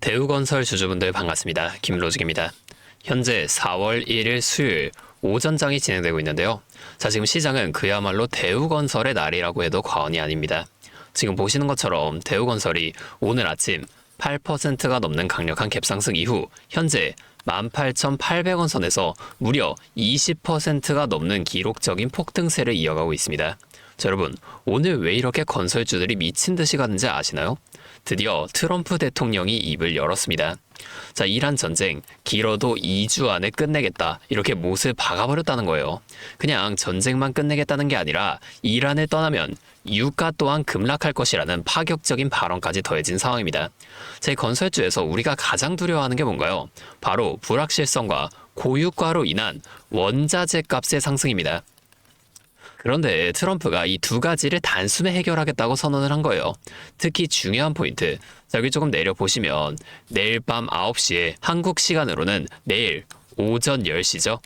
대우건설 주주분들 반갑습니다. 김로직입니다. 현재 4월 1일 수요일 오전장이 진행되고 있는데요. 자, 지금 시장은 그야말로 대우건설의 날이라고 해도 과언이 아닙니다. 지금 보시는 것처럼 대우건설이 오늘 아침 8%가 넘는 강력한 갭상승 이후 현재 18,800원 선에서 무려 20%가 넘는 기록적인 폭등세를 이어가고 있습니다. 자, 여러분, 오늘 왜 이렇게 건설주들이 미친 듯이 가는지 아시나요? 드디어 트럼프 대통령이 입을 열었습니다. 자, 이란 전쟁 길어도 2주 안에 끝내겠다, 이렇게 못을 박아버렸다는 거예요. 그냥 전쟁만 끝내겠다는 게 아니라 이란을 떠나면 유가 또한 급락할 것이라는 파격적인 발언까지 더해진 상황입니다. 제 건설주에서 우리가 가장 두려워하는 게 뭔가요? 바로 불확실성과 고유가로 인한 원자재 값의 상승입니다. 그런데 트럼프가 이 두 가지를 단숨에 해결하겠다고 선언을 한 거예요. 특히 중요한 포인트, 자, 여기 조금 내려보시면 내일 밤 9시에 한국 시간으로는 내일 오전 10시죠.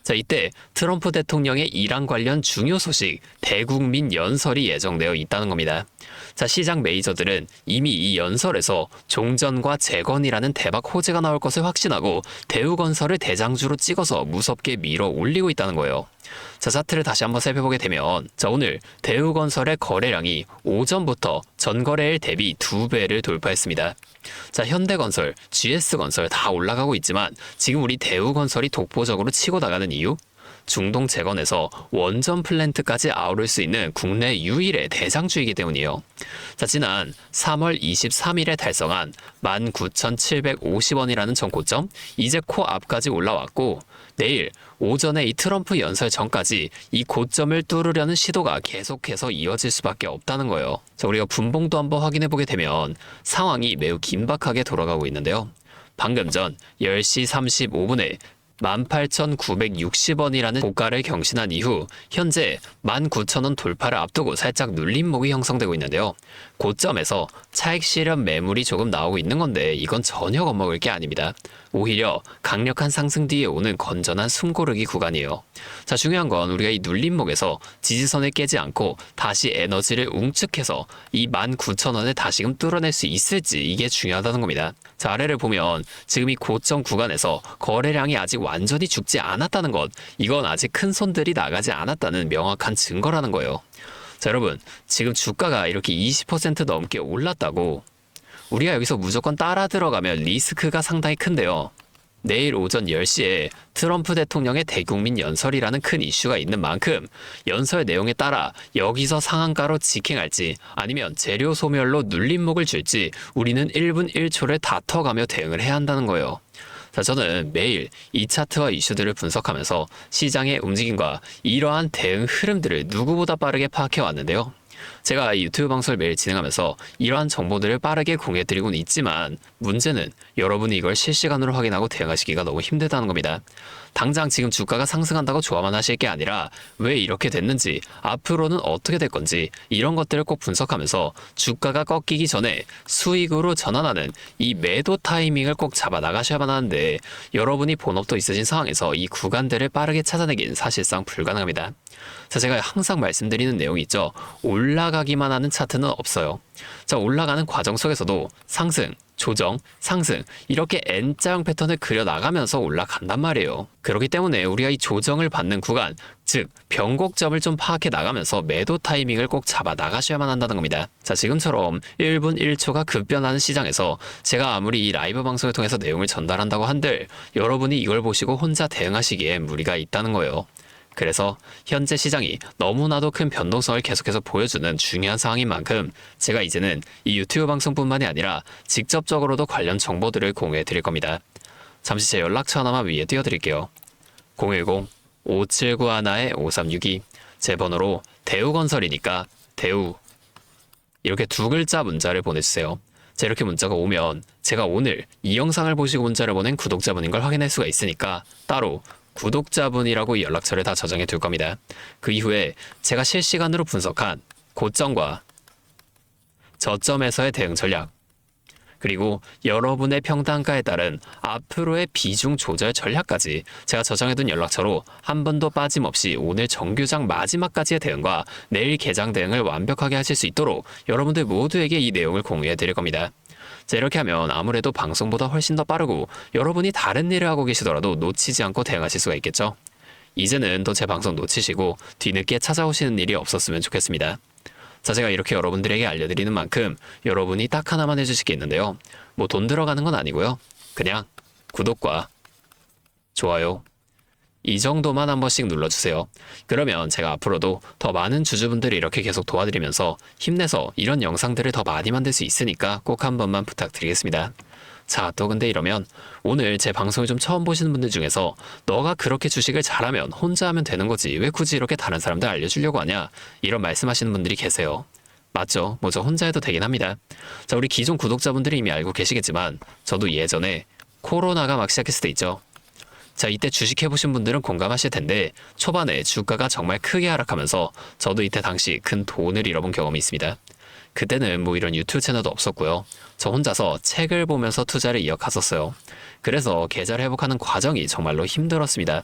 자, 이때 트럼프 대통령의 이란 관련 중요 소식 대국민 연설이 예정되어 있다는 겁니다. 자, 시장 메이저들은 이미 이 연설에서 종전과 재건이라는 대박 호재가 나올 것을 확신하고 대우건설을 대장주로 찍어서 무섭게 밀어 올리고 있다는 거예요. 자, 차트를 다시 한번 살펴보게 되면, 자, 오늘 대우건설의 거래량이 오전부터 전거래일 대비 2배를 돌파했습니다. 자, 현대건설, GS건설 다 올라가고 있지만 지금 우리 대우건설이 독보적으로 치고 나가는 이유? 중동 재건에서 원전 플랜트까지 아우를 수 있는 국내 유일의 대장주이기 때문이에요. 자, 지난 3월 23일에 달성한 19,750원이라는 전고점, 이제 코앞까지 올라왔고 내일 오전에 이 트럼프 연설 전까지 이 고점을 뚫으려는 시도가 계속해서 이어질 수밖에 없다는 거예요. 자, 우리가 분봉도 한번 확인해 보게 되면 상황이 매우 긴박하게 돌아가고 있는데요. 방금 전 10시 35분에 18,960원이라는 고가를 경신한 이후 현재 19,000원 돌파를 앞두고 살짝 눌림목이 형성되고 있는데요. 고점에서 차익 실현 매물이 조금 나오고 있는 건데 이건 전혀 겁먹을 게 아닙니다. 오히려 강력한 상승 뒤에 오는 건전한 숨고르기 구간이에요. 자, 중요한 건 우리가 이 눌림목에서 지지선을 깨지 않고 다시 에너지를 웅축해서 이 19,000원을 다시금 뚫어낼 수 있을지, 이게 중요하다는 겁니다. 자, 아래를 보면 지금 이 고점 구간에서 거래량이 아직 완전히 죽지 않았다는 것, 이건 아직 큰 손들이 나가지 않았다는 명확한 증거라는 거예요. 자, 여러분, 지금 주가가 이렇게 20% 넘게 올랐다고 우리가 여기서 무조건 따라 들어가면 리스크가 상당히 큰데요. 내일 오전 10시에 트럼프 대통령의 대국민 연설이라는 큰 이슈가 있는 만큼 연설 내용에 따라 여기서 상한가로 직행할지 아니면 재료 소멸로 눌림목을 줄지 우리는 1분 1초를 다퉈가며 대응을 해야 한다는 거예요. 자, 저는 매일 이 차트와 이슈들을 분석하면서 시장의 움직임과 이러한 대응 흐름들을 누구보다 빠르게 파악해 왔는데요. 제가 이 유튜브 방송을 매일 진행하면서 이러한 정보들을 빠르게 공유해드리고는 있지만 문제는 여러분이 이걸 실시간으로 확인하고 대응하시기가 너무 힘들다는 겁니다. 당장 지금 주가가 상승한다고 좋아만 하실 게 아니라 왜 이렇게 됐는지, 앞으로는 어떻게 될 건지 이런 것들을 꼭 분석하면서 주가가 꺾이기 전에 수익으로 전환하는 이 매도 타이밍을 꼭 잡아 나가셔야만 하는데 여러분이 본업도 있으신 상황에서 이 구간들을 빠르게 찾아내긴 사실상 불가능합니다. 자, 제가 항상 말씀드리는 내용이 있죠. 올라가기만 하는 차트는 없어요. 자, 올라가는 과정 속에서도 상승, 조정, 상승, 이렇게 N자형 패턴을 그려나가면서 올라간단 말이에요. 그렇기 때문에 우리가 이 조정을 받는 구간, 즉 변곡점을 좀 파악해 나가면서 매도 타이밍을 꼭 잡아 나가셔야만 한다는 겁니다. 자, 지금처럼 1분 1초가 급변하는 시장에서 제가 아무리 이 라이브 방송을 통해서 내용을 전달한다고 한들 여러분이 이걸 보시고 혼자 대응하시기에 무리가 있다는 거예요. 그래서 현재 시장이 너무나도 큰 변동성을 계속해서 보여주는 중요한 상황인 만큼 제가 이제는 이 유튜브 방송뿐만이 아니라 직접적으로도 관련 정보들을 공유해 드릴 겁니다. 잠시 제 연락처 하나만 위에 띄워드릴게요. 010-5791-5362, 제 번호로 대우건설이니까 대우 이렇게 두 글자 문자를 보내주세요. 자, 이렇게 문자가 오면 제가 오늘 이 영상을 보시고 문자를 보낸 구독자분인 걸 확인할 수가 있으니까 따로 구독자분이라고 연락처를 다 저장해 둘 겁니다. 그 이후에 제가 실시간으로 분석한 고점과 저점에서의 대응 전략, 그리고 여러분의 평단가에 따른 앞으로의 비중 조절 전략까지 제가 저장해둔 연락처로 한 번도 빠짐없이 오늘 정규장 마지막까지의 대응과 내일 개장 대응을 완벽하게 하실 수 있도록 여러분들 모두에게 이 내용을 공유해 드릴 겁니다. 자, 이렇게 하면 아무래도 방송보다 훨씬 더 빠르고 여러분이 다른 일을 하고 계시더라도 놓치지 않고 대응하실 수가 있겠죠. 이제는 또 제 방송 놓치시고 뒤늦게 찾아오시는 일이 없었으면 좋겠습니다. 자, 제가 이렇게 여러분들에게 알려드리는 만큼 여러분이 딱 하나만 해주실 게 있는데요. 뭐 돈 들어가는 건 아니고요. 그냥 구독과 좋아요 이 정도만 한 번씩 눌러주세요. 그러면 제가 앞으로도 더 많은 주주분들을 이렇게 계속 도와드리면서 힘내서 이런 영상들을 더 많이 만들 수 있으니까 꼭 한 번만 부탁드리겠습니다. 자, 또 근데 이러면 오늘 제 방송을 좀 처음 보시는 분들 중에서 너가 그렇게 주식을 잘하면 혼자 하면 되는 거지 왜 굳이 이렇게 다른 사람들 알려주려고 하냐 이런 말씀하시는 분들이 계세요. 맞죠? 뭐 저 혼자 해도 되긴 합니다. 자, 우리 기존 구독자분들이 이미 알고 계시겠지만 저도 예전에 코로나가 막 시작했을 때 있죠. 자, 이때 주식해보신 분들은 공감하실 텐데 초반에 주가가 정말 크게 하락하면서 저도 이때 당시 큰 돈을 잃어본 경험이 있습니다. 그때는 뭐 이런 유튜브 채널도 없었고요. 저 혼자서 책을 보면서 투자를 이어갔었어요. 그래서 계좌를 회복하는 과정이 정말로 힘들었습니다.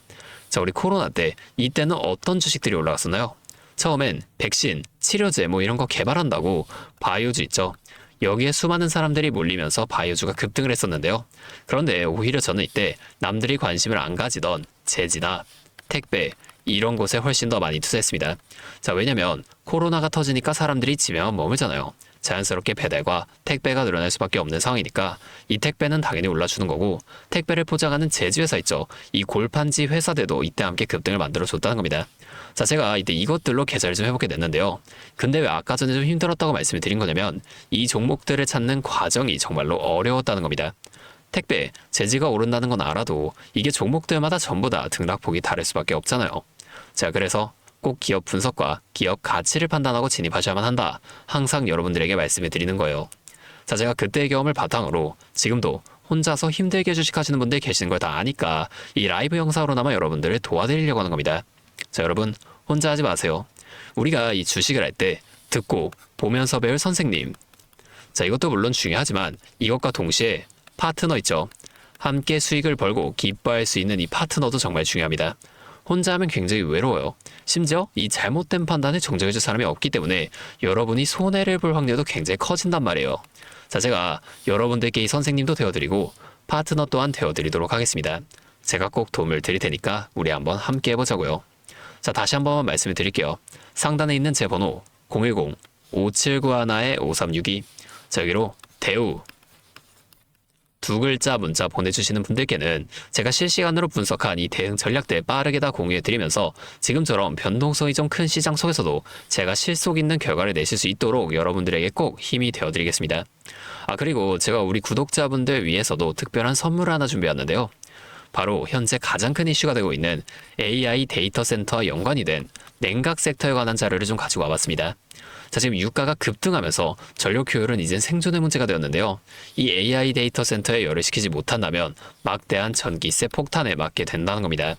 자, 우리 코로나 때 이때는 어떤 주식들이 올라갔었나요? 처음엔 백신, 치료제 뭐 이런 거 개발한다고 바이오주 있죠. 여기에 수많은 사람들이 몰리면서 바이오주가 급등을 했었는데요. 그런데 오히려 저는 이때 남들이 관심을 안 가지던 제지나 택배 이런 곳에 훨씬 더 많이 투자했습니다. 자, 왜냐면 코로나가 터지니까 사람들이 집에만 머물잖아요. 자연스럽게 배달과 택배가 늘어날 수밖에 없는 상황이니까 이 택배는 당연히 올라주는 거고 택배를 포장하는 제지회사 있죠. 이 골판지 회사들도 이때 함께 급등을 만들어줬다는 겁니다. 자, 제가 이때 이것들로 계좌를 좀 해보게 됐는데요. 근데 왜 아까 전에 좀 힘들었다고 말씀을 드린 거냐면 이 종목들을 찾는 과정이 정말로 어려웠다는 겁니다. 택배, 제지가 오른다는 건 알아도 이게 종목들마다 전부 다 등락폭이 다를 수밖에 없잖아요. 자, 그래서 꼭 기업 분석과 기업 가치를 판단하고 진입하셔야만 한다. 항상 여러분들에게 말씀을 드리는 거예요. 자, 제가 그때의 경험을 바탕으로 지금도 혼자서 힘들게 주식하시는 분들 계시는 걸 다 아니까 이 라이브 영상으로나마 여러분들을 도와드리려고 하는 겁니다. 자, 여러분 혼자 하지 마세요. 우리가 이 주식을 할 때 듣고 보면서 배울 선생님. 자, 이것도 물론 중요하지만 이것과 동시에 파트너 있죠. 함께 수익을 벌고 기뻐할 수 있는 이 파트너도 정말 중요합니다. 혼자 하면 굉장히 외로워요. 심지어 이 잘못된 판단에 정정해줄 사람이 없기 때문에 여러분이 손해를 볼 확률도 굉장히 커진단 말이에요. 자, 제가 여러분들께 이 선생님도 되어드리고 파트너 또한 되어드리도록 하겠습니다. 제가 꼭 도움을 드릴 테니까 우리 한번 함께 해보자고요. 자, 다시 한 번만 말씀을 드릴게요. 상단에 있는 제 번호 010-5791-5362 자, 여기로 대우 두 글자 문자 보내주시는 분들께는 제가 실시간으로 분석한 이 대응 전략들 빠르게 다 공유해드리면서 지금처럼 변동성이 좀 큰 시장 속에서도 제가 실속 있는 결과를 내실 수 있도록 여러분들에게 꼭 힘이 되어드리겠습니다. 아, 그리고 제가 우리 구독자분들 위해서도 특별한 선물을 하나 준비했는데요. 바로 현재 가장 큰 이슈가 되고 있는 AI 데이터 센터와 연관이 된 냉각 섹터에 관한 자료를 좀 가지고 와봤습니다. 자, 지금 유가가 급등하면서 전력 효율은 이젠 생존의 문제가 되었는데요. 이 AI 데이터 센터에 열을 식히지 못한다면 막대한 전기세 폭탄에 맞게 된다는 겁니다.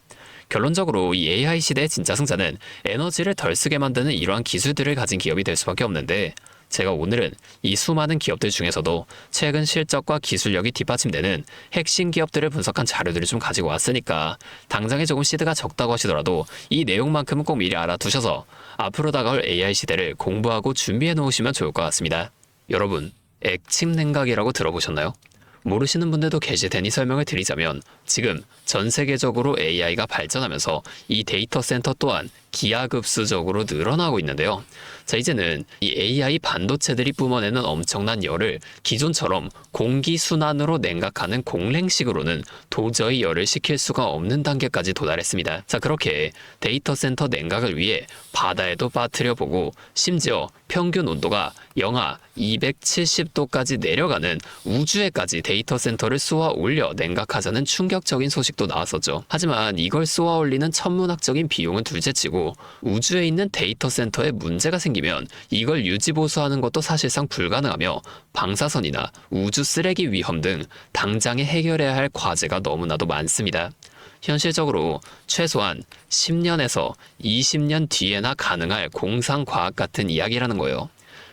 결론적으로 이 AI 시대의 진짜 승자는 에너지를 덜 쓰게 만드는 이러한 기술들을 가진 기업이 될 수밖에 없는데 제가 오늘은 이 수많은 기업들 중에서도 최근 실적과 기술력이 뒷받침되는 핵심 기업들을 분석한 자료들을 좀 가지고 왔으니까 당장에 조금 시드가 적다고 하시더라도 이 내용만큼은 꼭 미리 알아두셔서 앞으로 다가올 AI 시대를 공부하고 준비해 놓으시면 좋을 것 같습니다. 여러분, 액침 냉각이라고 들어보셨나요? 모르시는 분들도 계실 테니 설명을 드리자면 지금 전 세계적으로 AI가 발전하면서 이 데이터 센터 또한 기하급수적으로 늘어나고 있는데요. 자, 이제는 이 AI 반도체들이 뿜어내는 엄청난 열을 기존처럼 공기순환으로 냉각하는 공랭식으로는 도저히 열을 식힐 수가 없는 단계까지 도달했습니다. 자, 그렇게 데이터 센터 냉각을 위해 바다에도 빠뜨려보고 심지어 평균 온도가 영하 270도까지 내려가는 우주에까지 데이터 센터를 쏘아 올려 냉각하자는 충격적인 소식도 나왔었죠. 하지만 이걸 쏘아 올리는 천문학적인 비용은 둘째치고 우주에 있는 데이터 센터에 문제가 생기면 이걸 유지보수하는 것도 사실상 불가능하며 방사선이나 우주 쓰레기 위험 등 당장에 해결해야 할 과제가 너무나도 많습니다. 현실적으로 최소한 10년에서 20년 뒤에나 가능할 공상과학 같은 이야기라는 거예요.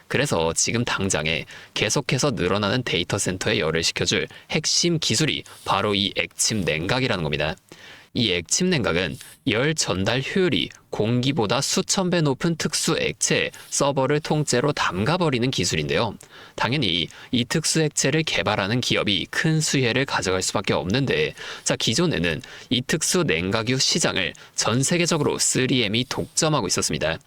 그래서 지금 당장에 계속해서 늘어나는 데이터 센터에 열을 식혀줄 핵심 기술이 바로 이 액침 냉각이라는 겁니다. 이 액침 냉각은 열 전달 효율이 공기보다 수천 배 높은 특수 액체에 서버를 통째로 담가버리는 기술인데요. 당연히 이 특수 액체를 개발하는 기업이 큰 수혜를 가져갈 수밖에 없는데, 자, 기존에는 이 특수 냉각유 시장을 전 세계적으로 3M이 독점하고 있었습니다.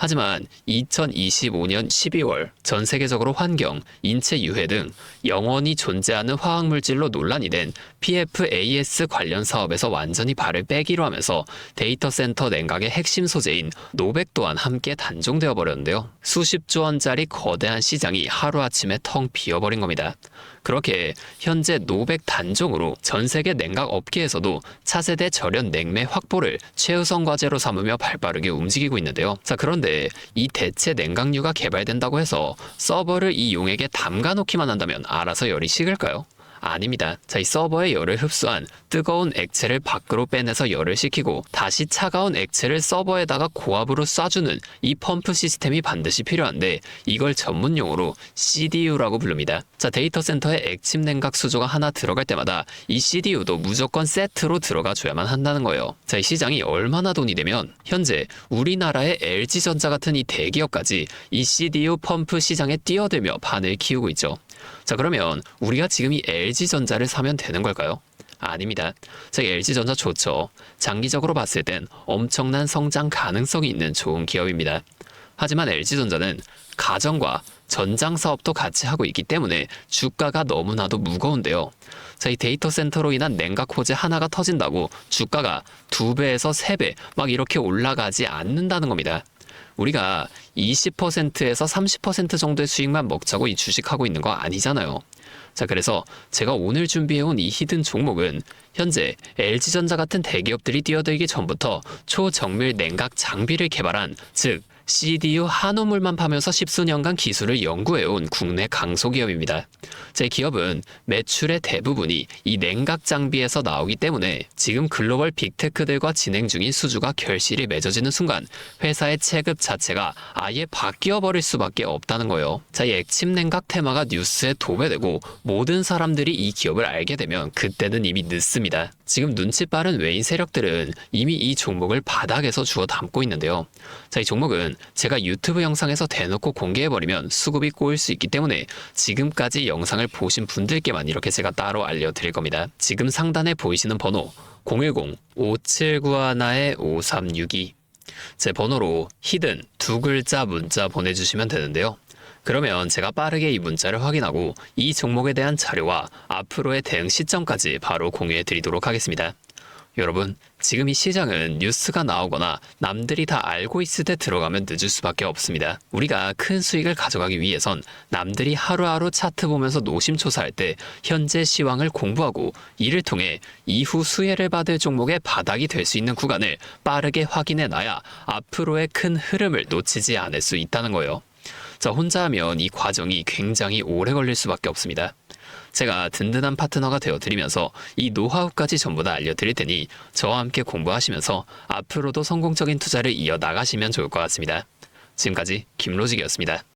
하지만 2025년 12월 전 세계적으로 환경, 인체 유해 등 영원히 존재하는 화학물질로 논란이 된 PFAS 관련 사업에서 완전히 발을 빼기로 하면서 데이터 센터 냉각의 핵심 소재인 노백 또한 함께 단종되어 버렸는데요. 수십조 원짜리 거대한 시장이 하루아침에 텅 비어버린 겁니다. 그렇게 현재 노백 단종으로 전 세계 냉각 업계에서도 차세대 절연 냉매 확보를 최우선 과제로 삼으며 발빠르게 움직이고 있는데요. 자, 그런데 이 대체 냉각유가 개발된다고 해서 서버를 이 용액에 담가 놓기만 한다면 알아서 열이 식을까요? 아닙니다. 자, 이 서버의 열을 흡수한 뜨거운 액체를 밖으로 빼내서 열을 식히고 다시 차가운 액체를 서버에다가 고압으로 쏴주는 이 펌프 시스템이 반드시 필요한데, 이걸 전문용어로 CDU라고 부릅니다. 자, 데이터 센터에 액침 냉각 수조가 하나 들어갈 때마다 이 CDU도 무조건 세트로 들어가 줘야만 한다는 거예요. 자, 이 시장이 얼마나 돈이 되면 현재 우리나라의 LG전자 같은 이 대기업까지 이 CDU 펌프 시장에 뛰어들며 판을 키우고 있죠. 자, 그러면 우리가 지금 이 LG전자를 사면 되는 걸까요? 아닙니다. 자, LG전자 좋죠. 장기적으로 봤을 땐 엄청난 성장 가능성이 있는 좋은 기업입니다. 하지만 LG전자는 가전과 전장 사업도 같이 하고 있기 때문에 주가가 너무나도 무거운데요. 자, 이 데이터 센터로 인한 냉각 호재 하나가 터진다고 주가가 2배에서 3배 막 이렇게 올라가지 않는다는 겁니다. 우리가 20%에서 30% 정도의 수익만 먹자고 이 주식하고 있는 거 아니잖아요. 자, 그래서 제가 오늘 준비해온 이 히든 종목은 현재 LG전자 같은 대기업들이 뛰어들기 전부터 초정밀 냉각 장비를 개발한, 즉 CDU 한우물만 파면서 십수년간 기술을 연구해온 국내 강소기업입니다. 제 기업은 매출의 대부분이 이 냉각 장비에서 나오기 때문에 지금 글로벌 빅테크들과 진행 중인 수주가 결실이 맺어지는 순간 회사의 체급 자체가 아예 바뀌어 버릴 수밖에 없다는 거예요. 자, 이 액침 냉각 테마가 뉴스에 도배되고 모든 사람들이 이 기업을 알게 되면 그때는 이미 늦습니다. 지금 눈치 빠른 외인 세력들은 이미 이 종목을 바닥에서 주워 담고 있는데요. 자, 이 종목은 제가 유튜브 영상에서 대놓고 공개해버리면 수급이 꼬일 수 있기 때문에 지금까지 영상을 보신 분들께만 이렇게 제가 따로 알려드릴 겁니다. 지금 상단에 보이시는 번호 010-5791-5362, 제 번호로 히든 2글자 문자 보내주시면 되는데요. 그러면 제가 빠르게 이 문자를 확인하고 이 종목에 대한 자료와 앞으로의 대응 시점까지 바로 공유해 드리도록 하겠습니다. 여러분, 지금 이 시장은 뉴스가 나오거나 남들이 다 알고 있을 때 들어가면 늦을 수밖에 없습니다. 우리가 큰 수익을 가져가기 위해선 남들이 하루하루 차트 보면서 노심초사할 때 현재 시황을 공부하고 이를 통해 이후 수혜를 받을 종목의 바닥이 될 수 있는 구간을 빠르게 확인해 놔야 앞으로의 큰 흐름을 놓치지 않을 수 있다는 거예요. 자, 혼자 하면 이 과정이 굉장히 오래 걸릴 수밖에 없습니다. 제가 든든한 파트너가 되어드리면서 이 노하우까지 전부 다 알려드릴 테니 저와 함께 공부하시면서 앞으로도 성공적인 투자를 이어나가시면 좋을 것 같습니다. 지금까지 김로직이었습니다.